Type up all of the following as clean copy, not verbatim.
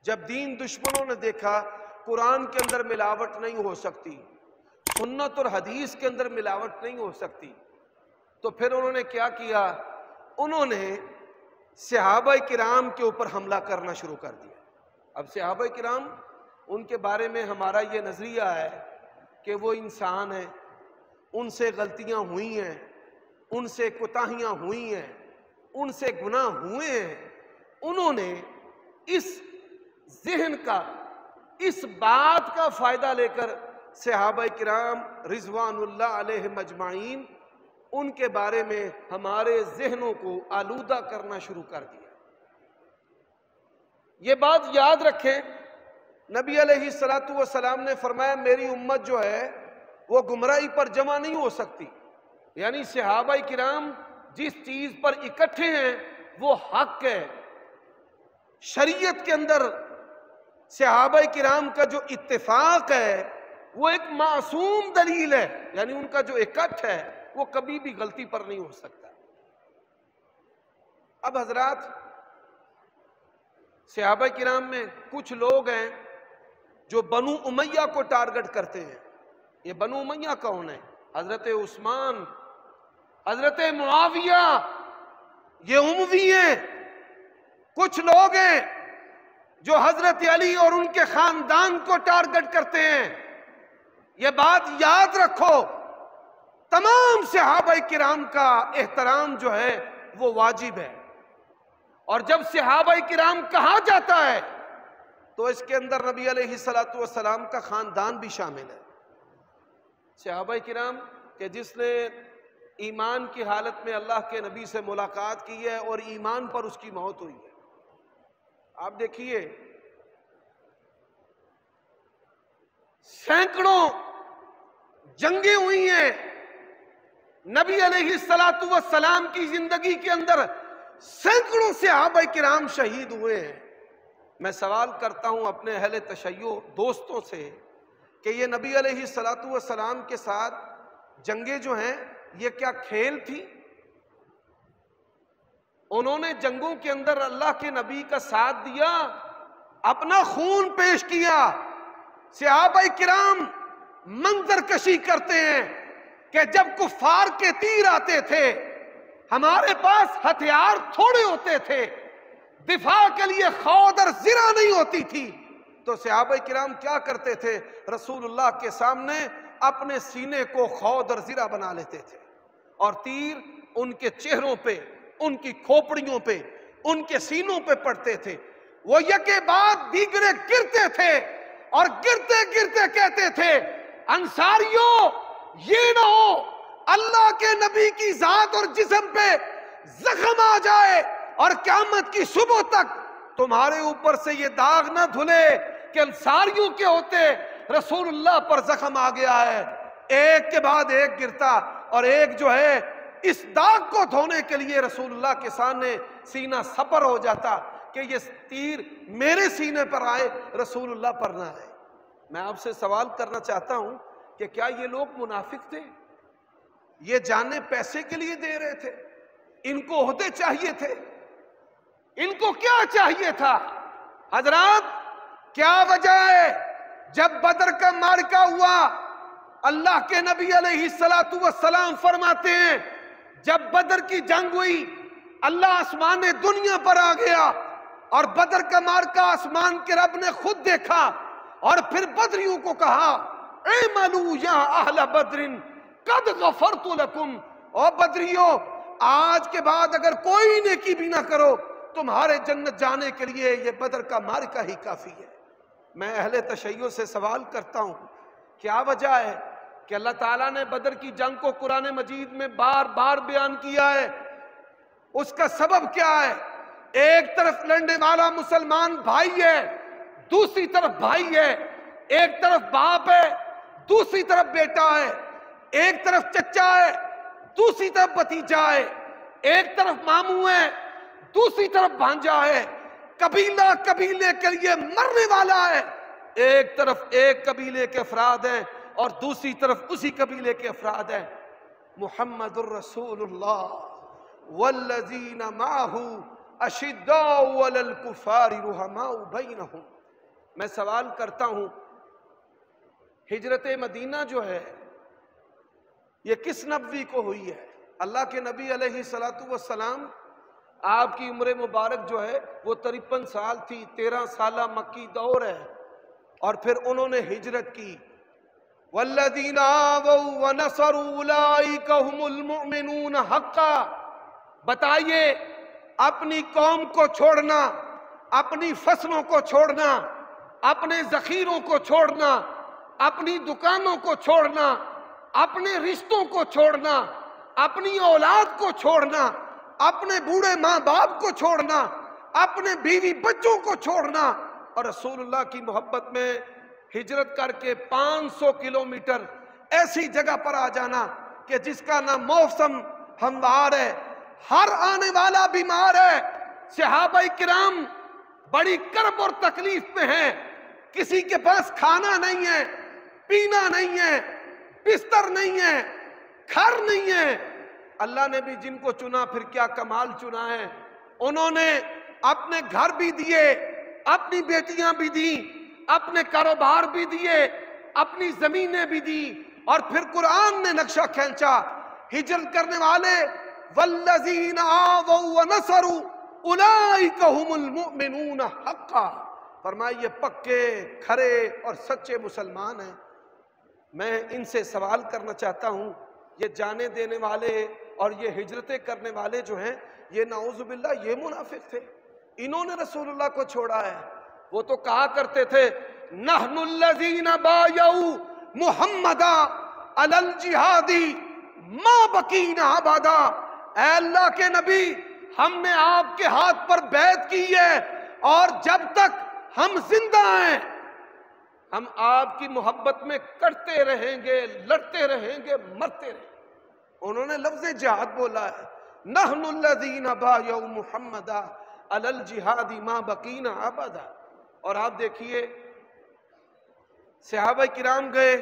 جب دین دشمنوں نے دیکھا قرآن کے اندر ملاوٹ نہیں ہو سکتی، سنت اور حدیث کے اندر ملاوٹ نہیں ہو سکتی، تو پھر انہوں نے کیا کیا؟ انہوں نے صحابہ کرام کے اوپر حملہ کرنا شروع کر دیا۔ اب صحابہ کرام، ان کے بارے میں ہمارا یہ نظریہ ہے کہ وہ انسان ہیں، ان سے غلطیاں ہوئی ہیں، ان سے کوتاہیاں ہوئی ہیں، ان سے گناہ ہوئے ہیں۔ انہوں نے اس ذہن کا، اس بات کا فائدہ لے کر صحابہ کرام رضوان اللہ علیہم اجمعین، ان کے بارے میں ہمارے ذہنوں کو آلودہ کرنا شروع کر دیا۔ یہ بات یاد رکھیں، نبی علیہ السلام نے فرمایا میری امت جو ہے وہ گمراہی پر جمع نہیں ہو سکتی، یعنی صحابہ کرام جس چیز پر اکٹھے ہیں وہ حق ہے۔ شریعت کے اندر صحابہ کرام کا جو اتفاق ہے وہ ایک معصوم دلیل ہے، یعنی ان کا جو اکٹھ ہے وہ کبھی بھی غلطی پر نہیں ہو سکتا۔ اب حضرات، صحابہ کرام میں کچھ لوگ ہیں جو بنو امیہ کو ٹارگٹ کرتے ہیں۔ یہ بنو امیہ کون ہے؟ حضرت عثمان، حضرت معاویہ، یہ اموی ہیں۔ کچھ لوگ ہیں جو حضرت علی اور ان کے خاندان کو ٹارگٹ کرتے ہیں۔ یہ بات یاد رکھو، تمام صحابہ کرام کا احترام جو ہے وہ واجب ہے، اور جب صحابہ کرام کہا جاتا ہے تو اس کے اندر نبی علیہ السلام کا خاندان بھی شامل ہے۔ صحابہ کرام کہ جس نے ایمان کی حالت میں اللہ کے نبی سے ملاقات کی ہے اور ایمان پر اس کی موت ہوئی ہے۔ آپ دیکھیے، سینکڑوں جنگیں ہوئی ہیں نبی علیہ السلام کی زندگی کے اندر، سینکڑوں صحابہ کرام شہید ہوئے ہیں۔ میں سوال کرتا ہوں اپنے اہل تشیع دوستوں سے کہ یہ نبی علیہ السلام کے ساتھ جنگیں جو ہیں یہ کیا کھیل تھی؟ انہوں نے جنگوں کے اندر اللہ کے نبی کا ساتھ دیا، اپنا خون پیش کیا۔ صحابہ کرام منظر کشی کرتے ہیں کہ جب کفار کے تیر آتے تھے، ہمارے پاس ہتھیار تھوڑے ہوتے تھے، دفاع کے لیے خود اور زرہ نہیں ہوتی تھی، تو صحابہ کرام کیا کرتے تھے؟ رسول اللہ کے سامنے اپنے سینے کو خود اور زرہ بنا لیتے تھے، اور تیر ان کے چہروں پہ، ان کی کھوپڑیوں پہ، ان کے سینوں پہ پڑتے تھے۔ وہ یکے بعد دیگرے گرتے تھے، اور گرتے گرتے کہتے تھے انصاریوں یہ نہ ہو اللہ کے نبی کی ذات اور جسم پہ زخم آ جائے اور قیامت کی صبح تک تمہارے اوپر سے یہ داغ نہ دھلے کہ انصاریوں کے ہوتے رسول اللہ پر زخم آ گیا ہے۔ ایک کے بعد ایک گرتا، اور ایک جو ہے اس داغ کو دھونے کے لیے رسول اللہ کے سامنے سینہ سپر ہو جاتا کہ یہ تیر میرے سینے پر آئے، رسول اللہ پر نہ آئے۔ میں آپ سے سوال کرنا چاہتا ہوں کہ کیا یہ لوگ منافق تھے؟ یہ جانیں پیسے کے لیے دے رہے تھے؟ ان کو عہدے چاہیے تھے؟ ان کو کیا چاہیے تھا؟ حضرات، کیا وجہ ہے جب بدر کا معرکہ ہوا، اللہ کے نبی علیہ السلام فرماتے ہیں جب بدر کی جنگ ہوئی اللہ آسمان دنیا پر آ گیا، اور بدر کا معرکہ آسمان کے رب نے خود دیکھا، اور پھر بدریوں کو کہا اعملوا یا اہل بدر قد غفرت لکم، او بدریوں آج کے بعد اگر کوئی نیکی بھی نہ کرو تمہارے جنت جانے کے لیے یہ بدر کا معرکہ ہی کافی ہے۔ میں اہل تشیع سے سوال کرتا ہوں، کیا وجہ ہے کہ اللہ تعالیٰ نے بدر کی جنگ کو قرآن مجید میں بار بار بیان کیا ہے؟ اس کا سبب کیا ہے؟ ایک طرف لڑنے والا مسلمان بھائی ہے، دوسری طرف بھائی ہے، ایک طرف باپ ہے، دوسری طرف بیٹا ہے، ایک طرف چچا ہے، دوسری طرف بھتیجا ہے، ایک طرف ماموں ہے، دوسری طرف بھانجا ہے، قبیلہ قبیلے کے لیے مرنے والا ہے، ایک طرف ایک قبیلے کے افراد ہیں اور دوسری طرف اسی قبیلے کے افراد ہیں۔ محمد الرسول اللہ والذین معہ اشداء علی الکفار رحماء بینہم. میں سوال کرتا ہوں، ہجرت مدینہ جو ہے یہ کس نبی کو ہوئی ہے؟ اللہ کے نبی علیہ السلام، آپ کی عمر مبارک جو ہے وہ 53 سال تھی، 13 سالہ مکی دور ہے، اور پھر انہوں نے ہجرت کی. والذین آووا ونصروا اولئک هم المؤمنون حقا. بتائیے، اپنی قوم کو چھوڑنا، اپنی فصلوں کو چھوڑنا، اپنے ذخیروں کو چھوڑنا، اپنی دکانوں کو چھوڑنا، اپنے رشتوں کو چھوڑنا، اپنی اولاد کو چھوڑنا، اپنے بوڑھے ماں باپ کو چھوڑنا، اپنے بیوی بچوں کو چھوڑنا، اور رسول اللہ کی محبت میں ہجرت کر کے 500 کلومیٹر ایسی جگہ پر آ جانا کہ جس کا نہ موسم ہموار ہے، ہر آنے والا بیمار ہے. صحابہ کرام بڑی کرب اور تکلیف میں ہیں، کسی کے پاس کھانا نہیں ہے، پینا نہیں ہے، بستر نہیں ہے، گھر نہیں ہے. اللہ نے بھی جن کو چنا پھر کیا کمال چنا ہے. انہوں نے اپنے گھر بھی دیے، اپنی بیٹیاں بھی دیں، اپنے کاروبار بھی دیے، اپنی زمینیں بھی دی، اور پھر قرآن نے نقشہ کھینچا. ہجرت کرنے والے والذین آووا ونصروا اولئک هم المؤمنون حقا. فرمایا یہ پکے کھرے اور سچے مسلمان ہیں. میں ان سے سوال کرنا چاہتا ہوں، یہ جانے دینے والے اور یہ ہجرتیں کرنے والے جو ہیں، یہ نعوذ باللہ یہ منافق تھے، انہوں نے رسول اللہ کو چھوڑا ہے. وہ تو کہا کرتے تھے نحن الذین بایعوا محمدا علی الجہاد ما بقینا ابدا. اے اللہ کے نبی، ہم نے آپ کے ہاتھ پر بیعت کی ہے، اور جب تک ہم زندہ ہیں ہم آپ کی محبت میں کرتے رہیں گے، لڑتے رہیں گے، مرتے رہیں گے. انہوں نے لفظ جہاد بولا ہے، نحن الذین بایعوا محمدا علی الجہاد ما بقینا ابدا. اور آپ دیکھیے صحابہ کرام گئے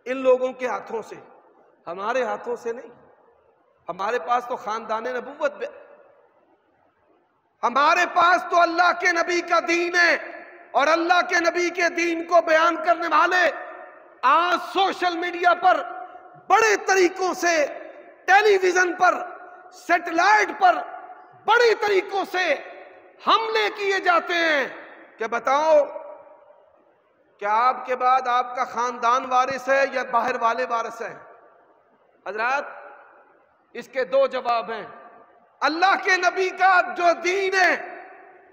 ان لوگوں کے ہاتھوں سے، ہمارے ہاتھوں سے نہیں. ہمارے پاس تو خاندان نبوت، ہمارے پاس تو اللہ کے نبی کا دین ہے، اور اللہ کے نبی کے دین کو بیان کرنے والے آج سوشل میڈیا پر بڑے طریقوں سے، ٹیلی ویژن پر، سیٹلائٹ پر بڑے طریقوں سے حملے کیے جاتے ہیں کہ بتاؤ کیا آپ کے بعد آپ کا خاندان وارث ہے یا باہر والے وارث ہیں؟ حضرات اس کے دو جواب ہیں. اللہ کے نبی کا جو دین ہے،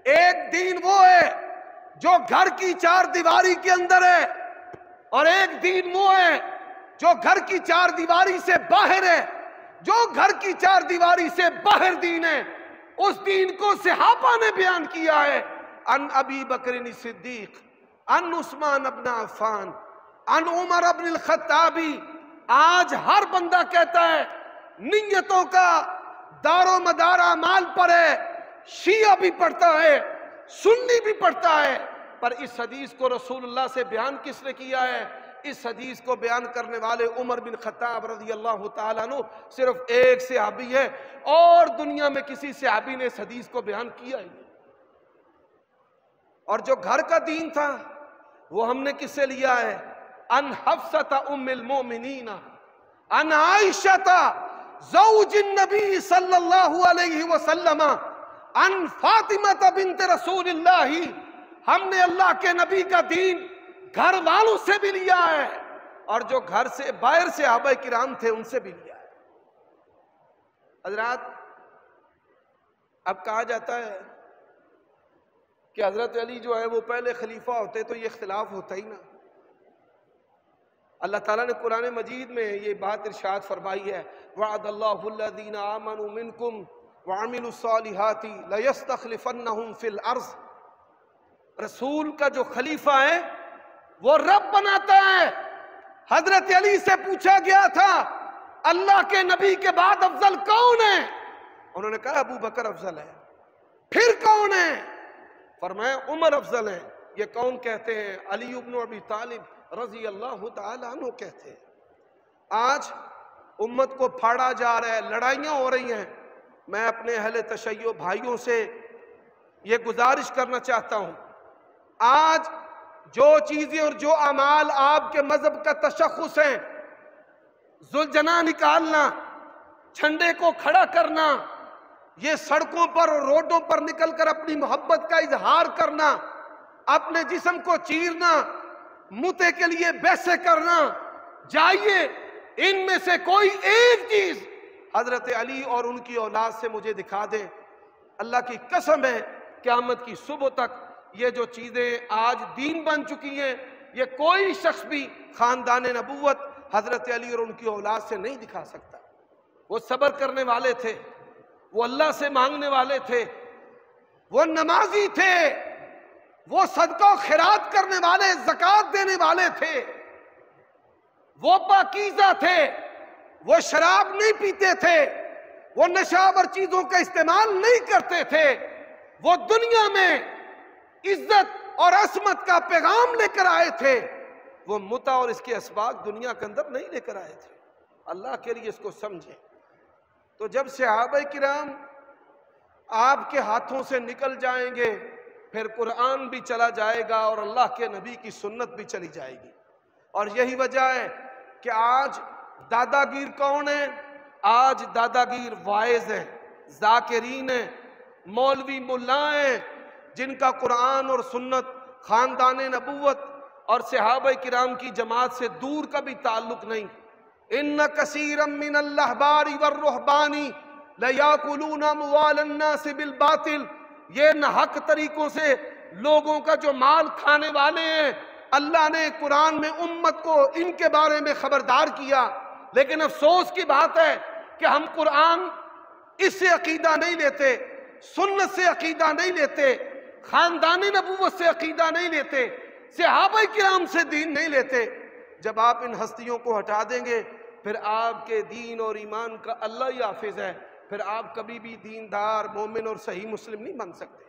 ایک دین وہ ہے جو گھر کی چار دیواری کے اندر ہے، اور ایک دین وہ ہے جو گھر کی چار دیواری سے باہر ہے. جو گھر کی چار دیواری سے باہر دین ہے، اس دین کو صحابہ نے بیان کیا ہے. ان ابی بکر صدیق، ان عثمان بن عفان، ان عمر بن الخطابی. آج ہر بندہ کہتا ہے نیتوں کا دار و مدار اعمال پر ہے، شیعہ بھی پڑھتا ہے، سنی بھی پڑھتا ہے، پر اس حدیث کو رسول اللہ سے بیان کس نے کیا ہے؟ اس حدیث کو بیان کرنے والے عمر بن خطاب رضی اللہ تعالیٰ عنہ صرف ایک صحابی ہے، اور دنیا میں کسی صحابی نے اس حدیث کو بیان کیا ہی نہیں. اور جو گھر کا دین تھا وہ ہم نے کس سے لیا ہے؟ ان حفصۃ ام المؤمنین، ان عائشۃ زوج النبی صلی اللہ علیہ وسلم، ان فاطمہ بنت رسول اللہ. ہم نے اللہ کے نبی کا دین گھر والوں سے بھی لیا ہے، اور جو گھر سے باہر صحابہ کرام تھے ان سے بھی لیا ہے. حضرات اب کہا جاتا ہے کہ حضرت علی جو ہے وہ پہلے خلیفہ ہوتے تو یہ اختلاف ہوتا ہی نہ. اللہ تعالیٰ نے قرآن مجید میں یہ بات ارشاد فرمائی ہے، وعد اللہ الذین آمنوا منکم وعملوا الصالحات لیستخلفنہم فی الارض. رسول کا جو خلیفہ ہے وہ رب بناتا ہے. حضرت علی سے پوچھا گیا تھا اللہ کے نبی کے بعد افضل کون ہے؟ انہوں نے کہا ابو بکر افضل ہے. پھر کون ہے؟ فرمایا عمر افضل ہے. یہ کون کہتے ہیں؟ علی بن ابی طالب رضی اللہ تعالیٰ عنہ کہتے ہیں. آج امت کو پھاڑا جا رہا ہے، لڑائیاں ہو رہی ہیں، میں اپنے اہل تشیع بھائیوں سے یہ گزارش کرنا چاہتا ہوں، آج جو چیزیں اور جو اعمال آپ کے مذہب کا تشخص ہیں، ذوالجناح نکالنا، جھنڈے کو کھڑا کرنا، یہ سڑکوں پر اور روڈوں پر نکل کر اپنی محبت کا اظہار کرنا، اپنے جسم کو چیرنا، موتے کے لیے بیسے کرنا، جائیے ان میں سے کوئی ایک چیز حضرت علی اور ان کی اولاد سے مجھے دکھا دیں، اللہ کی قسم ہے قیامت کی صبح تک یہ جو چیزیں آج دین بن چکی ہیں، یہ کوئی شخص بھی خاندان نبوت حضرت علی اور ان کی اولاد سے نہیں دکھا سکتا۔ وہ صبر کرنے والے تھے، وہ اللہ سے مانگنے والے تھے، وہ نمازی تھے، وہ صدقہ و خیرات کرنے والے، زکوٰۃ دینے والے تھے، وہ پاکیزہ تھے، وہ شراب نہیں پیتے تھے، وہ نشاور چیزوں کا استعمال نہیں کرتے تھے، وہ دنیا میں عزت اور عصمت کا پیغام لے کر آئے تھے، وہ متع اور اس کے اسباق دنیا کے اندر نہیں لے کر آئے تھے۔ اللہ کے لیے اس کو سمجھیں۔ تو جب صحابہ کرام آپ کے ہاتھوں سے نکل جائیں گے، پھر قرآن بھی چلا جائے گا اور اللہ کے نبی کی سنت بھی چلی جائے گی۔ اور یہی وجہ ہے کہ آج دادا گیر کون ہے؟ آج دادا گیر وائز ہیں، ذاکرین ہیں، مولوی ملا ہیں، جن کا قرآن اور سنت، خاندان نبوت اور صحابہ کرام کی جماعت سے دور کا بھی تعلق نہیں۔ ان کثیرا من الاحبار والرہبان لیاکلون اموال الناس بالباطل، یہ ناحق طریقوں سے لوگوں کا جو مال کھانے والے ہیں، اللہ نے قرآن میں امت کو ان کے بارے میں خبردار کیا، لیکن افسوس کی بات ہے کہ ہم قرآن اس سے عقیدہ نہیں لیتے، سنت سے عقیدہ نہیں لیتے، خاندان نبوت سے عقیدہ نہیں لیتے، صحابہ کرام سے دین نہیں لیتے۔ جب آپ ان ہستیوں کو ہٹا دیں گے، پھر آپ کے دین اور ایمان کا اللہ ہی حافظ ہے، پھر آپ کبھی بھی دیندار، مومن اور صحیح مسلم نہیں بن سکتے۔